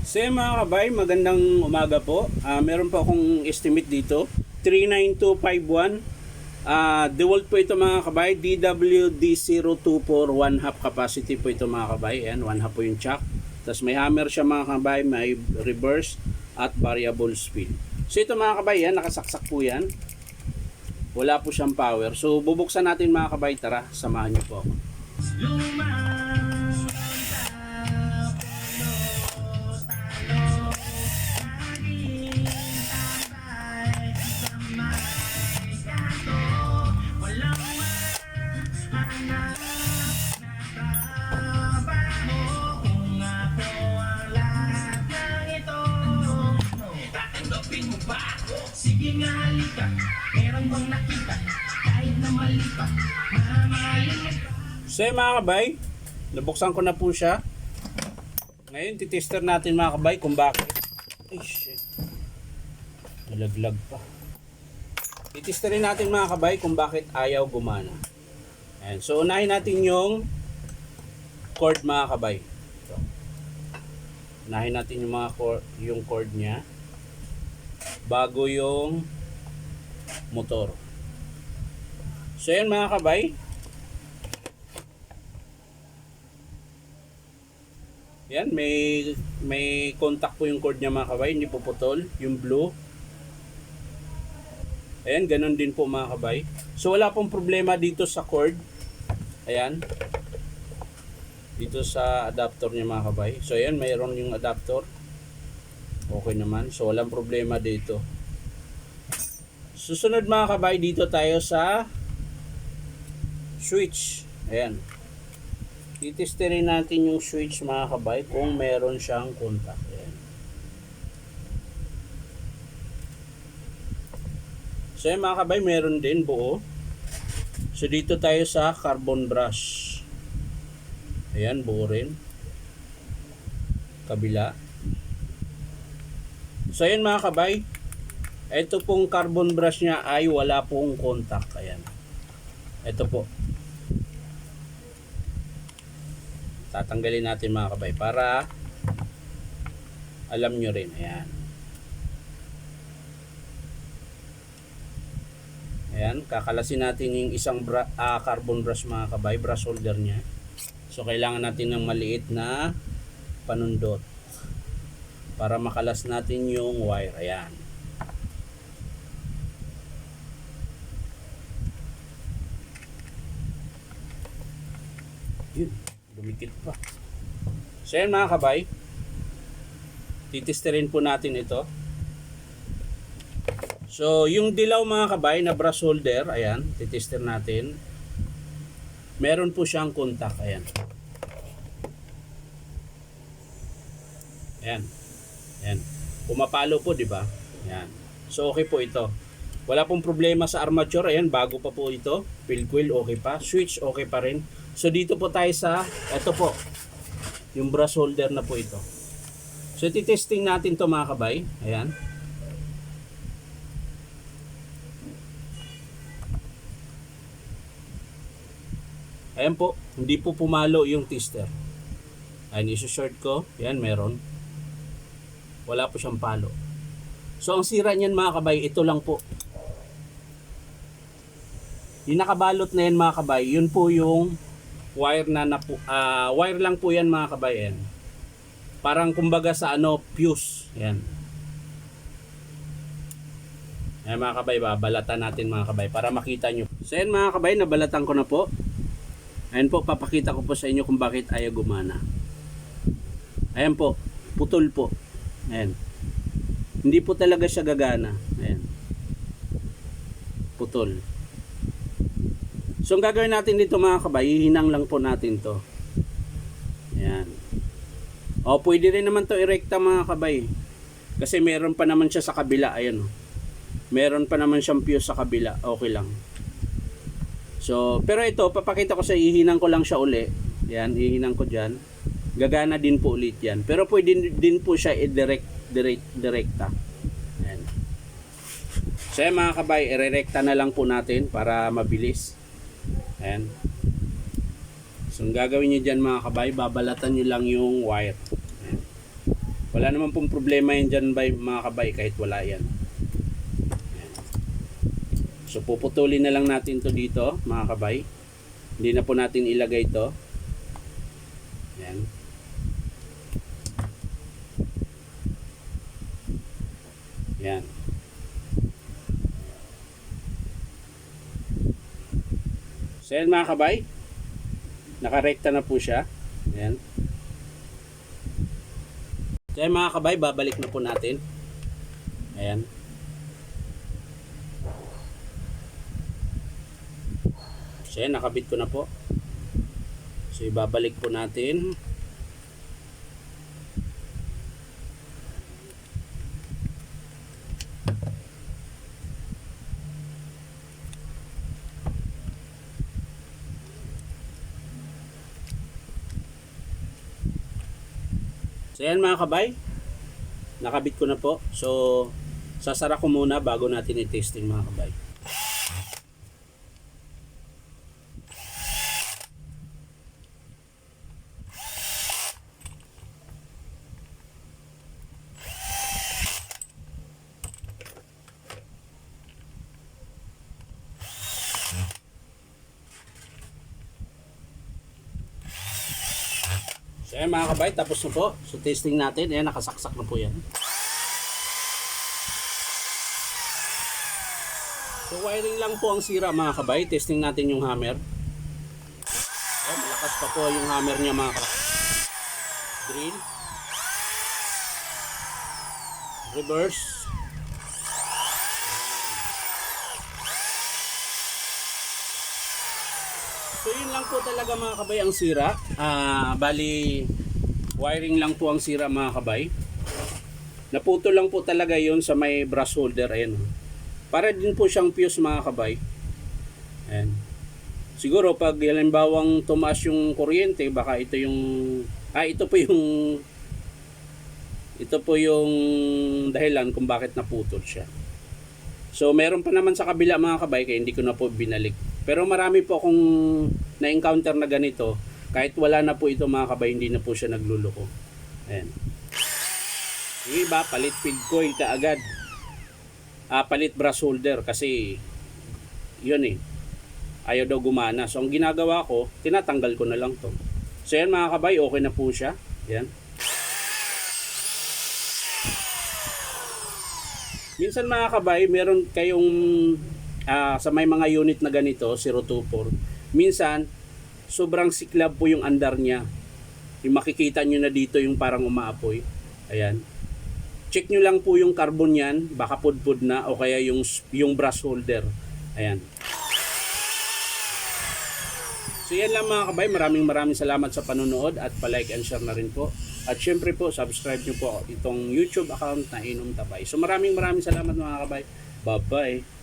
So yun, mga kabay, magandang umaga po. Meron po akong estimate dito, 39251. DeWalt po ito, mga kabay, DWD024, 1 half capacity po ito, mga kabay. Ayan, 1 half po yung chuck. Tapos may hammer siya, mga kabay, may reverse at variable speed. So ito, mga kabay, yan, nakasaksak po yan. Wala po siyang power. So bubuksan natin, mga kabay, tara, samahan niyo po ako. Sige nga halika, meron bang nakita, kahit na malika, mamahalin. So yun, mga kabay, nabuksan ko na po siya. Ngayon titester natin, mga kabay, kung bakit. Ay shit, nalaglag pa. Titesterin natin, mga kabay, kung bakit ayaw gumana. Ayan. So unahin natin yung cord, mga kabay. Ito. Unahin natin yung yung cord nya bago yung motor. So yan, mga kabay, yan, may contact po yung cord niya, mga kabay, hindi po putol yung blue. Ayan, ganun din po, mga kabay. So wala pong problema dito sa cord. Ayan, dito sa adapter niya, mga kabay. So ayan, mayroon yung adapter. Okay naman. So walang problema dito. Susunod, mga kabay, dito tayo sa switch. Ayan. Titesterin natin yung switch, mga kabay, kung meron siyang contact. Ayan. So yan, mga kabay, meron din buo. So dito tayo sa carbon brush. Ayan, buo rin. Kabila. So ayan, mga kabay, ito pong carbon brush nya ay wala pong contact. Ayan, ito po, tatanggalin natin, mga kabay, para alam nyo rin. Ayan, ayan, kakalasin natin yung isang carbon brush, mga kabay, brush holder nya. So kailangan natin ng maliit na panundot para makalas natin yung wire. Ayan. Yun, dumikit pa. So yan, mga kabay, titesterin po natin ito. So yung dilaw, mga kabay, na brush holder, ayan, titester natin. Meron po siyang contact. Ayan. Ayan. Ayan. Pumapalo po, di ba? Ayan. So okay po ito. Wala pong problema sa armature. Ayan, bago pa po ito. Field coil okay pa. Switch okay pa rin. So dito po tayo sa, ito po, yung brush holder na po ito. So titesting natin to, mga kabay. Ayan. Ayan po, hindi po pumalo yung tester. Ayan, iso-short ko. Ayan, meron. Wala po siyang palo. So ang sira niyan, mga kabay, ito lang po. Yung nakabalot na yan, mga kabay, yun po yung wire na wire lang po yan, mga kabay. Yan. Parang kumbaga sa fuse. Yan. Ayan, mga kabay, babalatan natin, mga kabay, para makita nyo. So yan, mga kabay, nabalatan ko na po. Ayan po, papakita ko po sa inyo kung bakit ayaw gumana. Ayan po, putol po. Ayan. Hindi po talaga siya gagana. Ayan. Putol. So ang gagawin natin dito, mga kabay, hihinang lang po natin to. Ayan. O pwede rin naman to irekta, mga kabay. Kasi meron pa naman siya sa kabila. Ayan. Meron pa naman siyang fuse sa kabila. Okay lang. So, pero ito, papakita ko sa ihinang ko lang siya uli. Ayan, ihinang ko dyan. Gagana din po ulit yan. Pero pwede din po siya direkta. Ayan. So yan, mga kabay, irerekta na lang po natin para mabilis. Ayan. So ang gagawin nyo dyan, mga kabay, babalatan nyo lang yung wire. Ayan. Wala naman pong problema yan dyan mga kabay kahit wala yan. Ayan. So puputulin na lang natin to dito mga kabay. Hindi na po natin ilagay to. Ayan. Ayan. So yan mga kabay. Nakarekta na po siya. Ayan. So yan mga kabay, babalik na po natin. Ayan. So yan, nakabit ko na po. So ibabalik po natin. So yan mga kabay, nakabit ko na po. So sasara ko muna bago natin i-testing mga kabay. So yan mga kabay, tapos na po. So testing natin, ayan nakasaksak na po yan. So wiring lang po ang sira mga kabay. Testing natin yung hammer. Ayan, malakas pa po yung hammer niya mga kabay. Drill. Reverse. So yun lang po talaga mga kabay ang sira. Bali wiring lang po ang sira mga kabay. Naputol lang po talaga yun sa may brass holder. Ayan. Para din po siyang fuse mga kabay. Ayan. Siguro pag halimbawang tumaas yung kuryente, baka ito yung ito po yung dahilan kung bakit naputol siya. So meron pa naman sa kabila mga kabay, kaya hindi ko na po binalik. Pero marami po akong na-encounter na ganito. Kahit wala na po ito mga kabay, hindi na po siya nagluloko. Ayan. Yung iba, palit feed coil kaagad. Palit brass holder kasi yun ayaw daw gumana. So ang ginagawa ko, tinatanggal ko na lang to. So yan mga kabay, okay na po siya. Yan. Minsan mga kabay, meron kayong sa may mga unit na ganito, 024, minsan sobrang siklab po yung andar niya. Yung makikita nyo na dito yung parang umaapoy. Ayan. Check nyo lang po yung carbon yan, baka pudpud na o kaya yung brass holder. Ayan. So yan lang mga kabay, maraming salamat sa panonood at pa-like and share na rin po. At syempre po, subscribe nyo po itong YouTube account na Inom Tabay. So maraming salamat mga kabay. Bye-bye.